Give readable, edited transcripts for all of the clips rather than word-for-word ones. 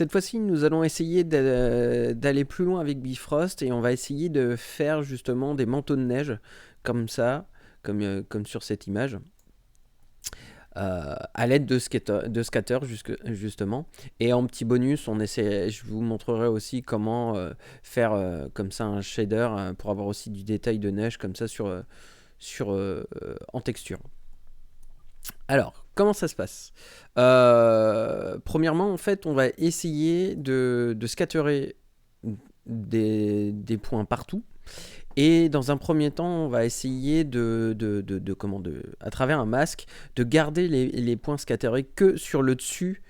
Cette fois-ci, nous allons essayer d'aller plus loin avec Bifrost et on va essayer de faire justement des manteaux de neige comme ça, comme sur cette image, à l'aide de scatter justement. Et en petit bonus, je vous montrerai aussi comment faire comme ça un shader pour avoir aussi du détail de neige comme ça en texture. Alors, comment ça se passe? Premièrement, en fait, on va essayer de scatterer des points partout. Et dans un premier temps, on va essayer à travers un masque, de garder les points scatterés que sur le dessus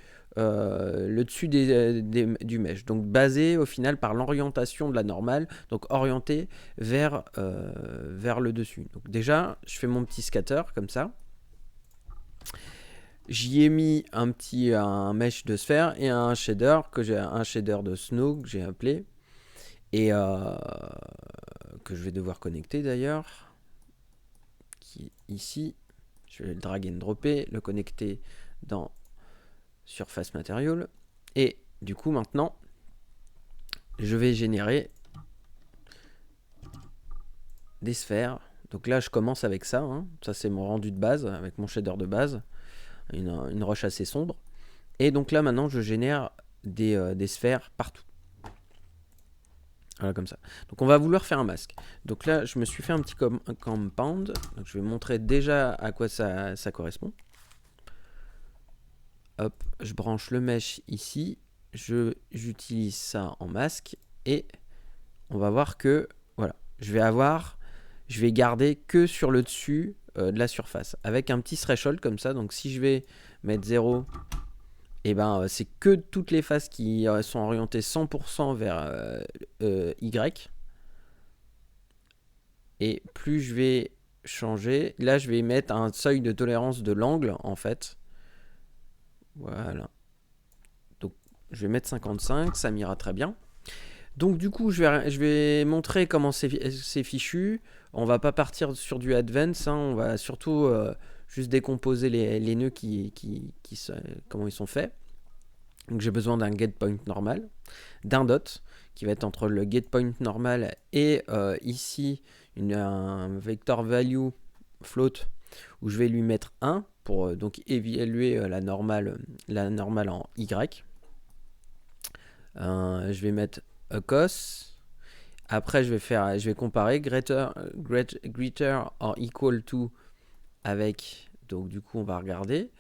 du mesh. Donc basé au final par l'orientation de la normale, donc orienté vers le dessus. Donc déjà, je fais mon petit scatter comme ça. J'y ai mis un mesh de sphère et un shader de snow que j'ai appelé et que je vais devoir connecter d'ailleurs, qui est ici. Je vais le drag and dropper, le connecter dans Surface Material et du coup maintenant je vais générer des sphères. Donc là je commence avec ça, ça c'est mon rendu de base avec mon shader de base. Une roche assez sombre. Et donc là, maintenant, je génère des sphères partout. Voilà, comme ça. Donc on va vouloir faire un masque. Donc là, je me suis fait un petit compound. Donc je vais montrer déjà à quoi ça correspond. Hop, je branche le mesh ici. J'utilise ça en masque. Et on va voir que, voilà, je vais garder que sur le dessus de la surface. Avec un petit threshold comme ça. Donc si je vais mettre 0, et ben c'est que toutes les faces qui sont orientées 100% vers Y. Et plus je vais changer, là je vais mettre un seuil de tolérance de l'angle en fait. Voilà. Donc je vais mettre 55, ça m'ira très bien. Donc du coup je vais montrer comment c'est fichu. On va pas partir sur du advance, on va surtout juste décomposer les nœuds comment ils sont faits. Donc j'ai besoin d'un getPoint normal, d'un dot qui va être entre le getPoint normal et ici un vector value float où je vais lui mettre 1 pour donc évaluer la normale en Y. Je vais mettre a cos. Après je vais comparer greater or equal to avec, donc du coup on va regarder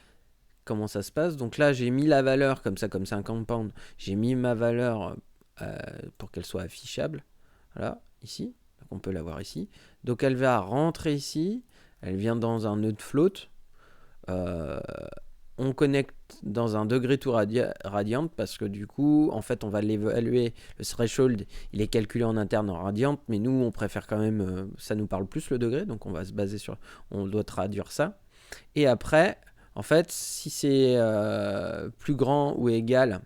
comment ça se passe. Donc là j'ai mis la valeur comme c'est un compound, j'ai mis ma valeur pour qu'elle soit affichable, voilà, ici, donc on peut la voir ici. Donc elle va rentrer ici, elle vient dans un nœud de float, on connecte dans un degré to radiant parce que du coup en fait on va l'évaluer, le threshold il est calculé en interne en radiant, mais nous on préfère quand même, ça nous parle plus le degré, donc on va se baser sur, on doit traduire ça. Et après en fait, si c'est plus grand ou égal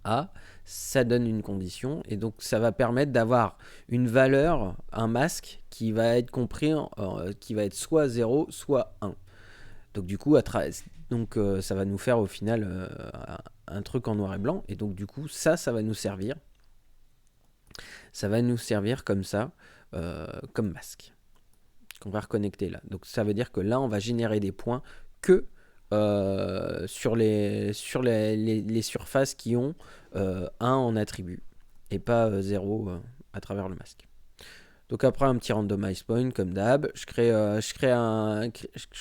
à, ça donne une condition. Et donc, ça va permettre d'avoir une valeur, un masque, qui va être compris, qui va être soit 0, soit 1. Donc, du coup, ça va nous faire au final un truc en noir et blanc. Et donc, du coup, ça va nous servir. Ça va nous servir comme ça, comme masque, qu'on va reconnecter là. Donc, ça veut dire que là, on va générer des points que sur les surfaces qui ont 1 en attribut et pas 0 à travers le masque. Donc après un petit randomize point comme d'hab, je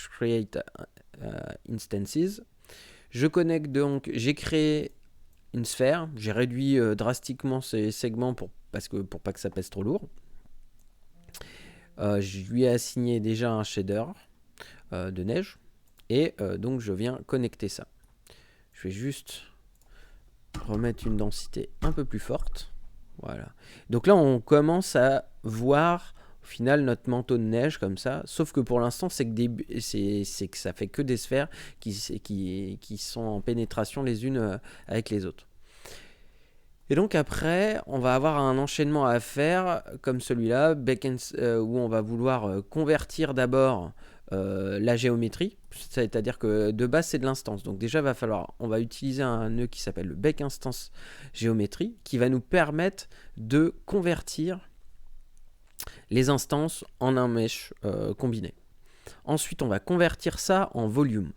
create instances. Je connecte donc, j'ai créé une sphère, j'ai réduit drastiquement ces segments pour pas que ça pèse trop lourd. Je lui ai assigné déjà un shader de neige. Et donc je viens connecter ça. Je vais juste remettre une densité un peu plus forte. Voilà. Donc là on commence à voir au final notre manteau de neige comme ça. Sauf que pour l'instant c'est que ça fait que des sphères qui sont en pénétration les unes avec les autres. Et donc après, on va avoir un enchaînement à faire comme celui-là, où on va vouloir convertir d'abord la géométrie, c'est-à-dire que de base c'est de l'instance. Donc déjà on va utiliser un nœud qui s'appelle le bec instance géométrie qui va nous permettre de convertir les instances en un mesh combiné. Ensuite on va convertir ça en volume.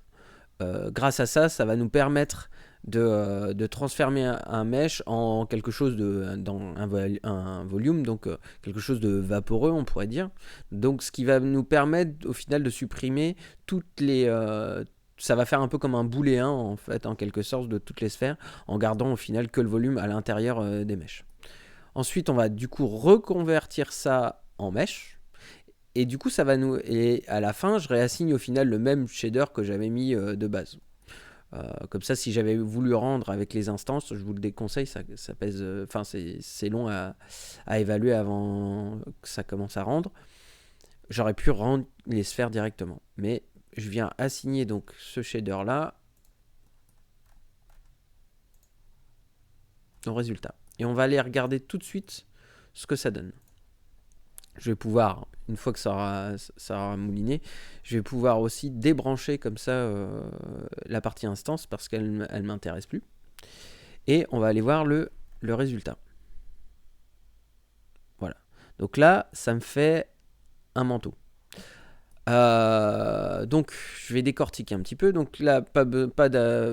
Grâce à ça, ça va nous permettre de transformer un mesh en quelque chose dans un volume, donc quelque chose de vaporeux, on pourrait dire. Donc ce qui va nous permettre au final de supprimer toutes les... ça va faire un peu comme un booléen en fait, en quelque sorte, de toutes les sphères, en gardant au final que le volume à l'intérieur des meshs. Ensuite, on va du coup reconvertir ça en mesh. Et du coup, ça va nous... Et à la fin, je réassigne au final le même shader que j'avais mis de base. Comme ça, si j'avais voulu rendre avec les instances, je vous le déconseille, ça pèse... Enfin, c'est long à évaluer avant que ça commence à rendre. J'aurais pu rendre les sphères directement. Mais je viens assigner donc ce shader-là au résultat. Et on va aller regarder tout de suite ce que ça donne. Je vais pouvoir, une fois que ça aura mouliné, je vais pouvoir aussi débrancher comme ça la partie instance parce qu'elle ne m'intéresse plus. Et on va aller voir le résultat. Voilà. Donc là, ça me fait un manteau. Donc, je vais décortiquer un petit peu. Donc là,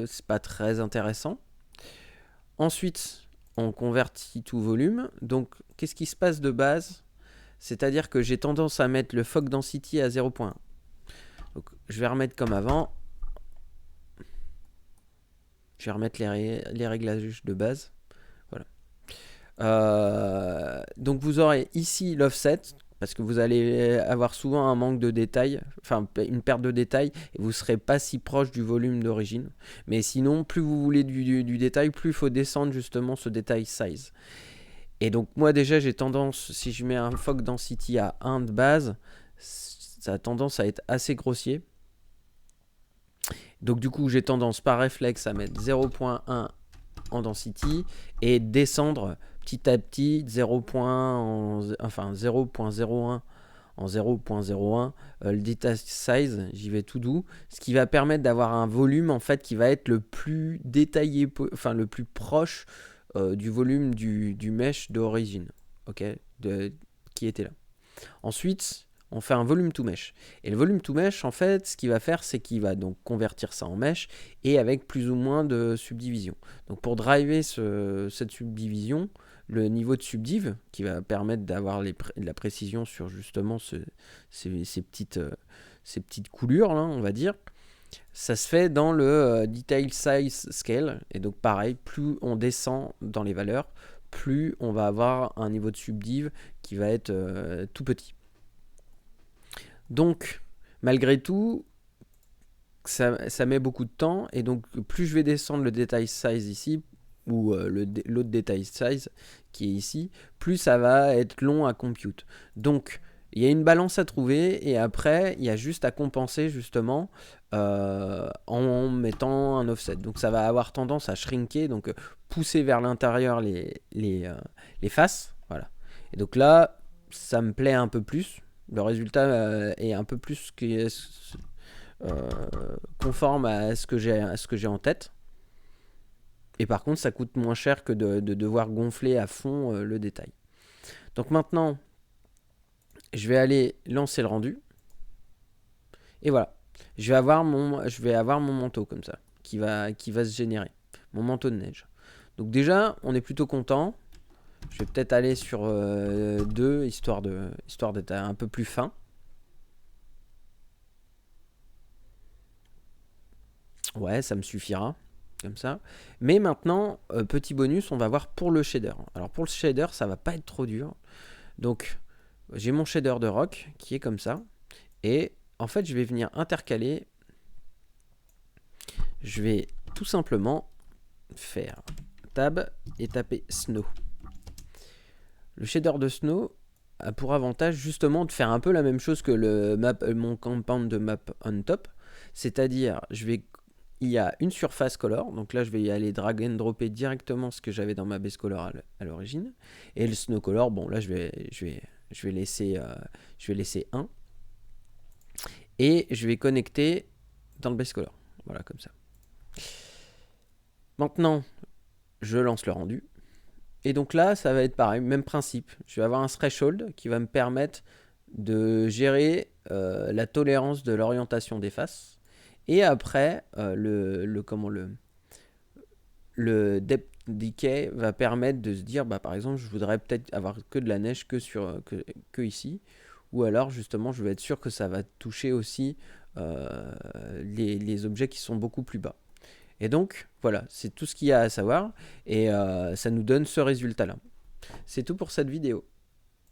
c'est pas très intéressant. Ensuite, on convertit tout volume. Donc, qu'est-ce qui se passe de base ? C'est-à-dire que j'ai tendance à mettre le fog density à 0.1. Donc, je vais remettre comme avant. Je vais remettre les réglages de base. Voilà. Donc, vous aurez ici l'offset, parce que vous allez avoir souvent un manque de détails, enfin une perte de détails, et vous ne serez pas si proche du volume d'origine. Mais sinon, plus vous voulez du détail, plus il faut descendre justement ce détail size. Et donc moi déjà j'ai tendance, si je mets un fog density à 1 de base, ça a tendance à être assez grossier. Donc du coup j'ai tendance par réflexe à mettre 0.1 en density et descendre petit à petit 0.01 en 0.01 le data size, j'y vais tout doux, ce qui va permettre d'avoir un volume en fait qui va être le plus détaillé, enfin le plus proche du volume du mesh d'origine, ok, qui était là. Ensuite, on fait un volume to mesh. Et le volume to mesh, en fait, ce qu'il va faire, c'est qu'il va donc convertir ça en mesh et avec plus ou moins de subdivision. Donc pour driver cette subdivision, le niveau de subdiv, qui va permettre d'avoir de la précision sur justement ces petites coulures, là, on va dire, ça se fait dans le detail size scale. Et donc pareil, plus on descend dans les valeurs, plus on va avoir un niveau de subdiv qui va être tout petit. Donc malgré tout, ça met beaucoup de temps. Et donc plus je vais descendre le detail size ici, ou l'autre detail size qui est ici, plus ça va être long à compute. Donc il y a une balance à trouver et après il y a juste à compenser justement en mettant un offset. Donc ça va avoir tendance à shrinker, donc pousser vers l'intérieur les faces. Voilà. Et donc là, ça me plaît un peu plus. Le résultat est un peu plus conforme à ce que j'ai en tête. Et par contre, ça coûte moins cher que de devoir gonfler à fond le détail. Donc maintenant, je vais aller lancer le rendu. Et voilà. Je vais avoir mon manteau comme ça, qui va se générer. Mon manteau de neige. Donc déjà, on est plutôt content. Je vais peut-être aller sur 2, histoire d'être un peu plus fin. Ouais, ça me suffira. Comme ça. Mais maintenant, petit bonus, on va voir pour le shader. Alors pour le shader, ça va pas être trop dur. Donc, j'ai mon shader de rock qui est comme ça. Et en fait, je vais venir intercaler. Je vais tout simplement faire tab et taper snow. Le shader de snow a pour avantage justement de faire un peu la même chose que mon compound de map on top. C'est-à-dire, il y a une surface color, donc là je vais y aller drag and dropper directement ce que j'avais dans ma base color à l'origine. Et le snow color, bon là je vais laisser 1. et je vais connecter dans le base color. Voilà, comme ça. Maintenant, je lance le rendu. Et donc là, ça va être pareil, même principe. Je vais avoir un threshold qui va me permettre de gérer la tolérance de l'orientation des faces. Et après, le depth decay va permettre de se dire, bah, par exemple, je voudrais peut-être avoir que de la neige que ici. Ou alors, justement, je veux être sûr que ça va toucher aussi les objets qui sont beaucoup plus bas. Et donc, voilà, c'est tout ce qu'il y a à savoir. Et ça nous donne ce résultat-là. C'est tout pour cette vidéo.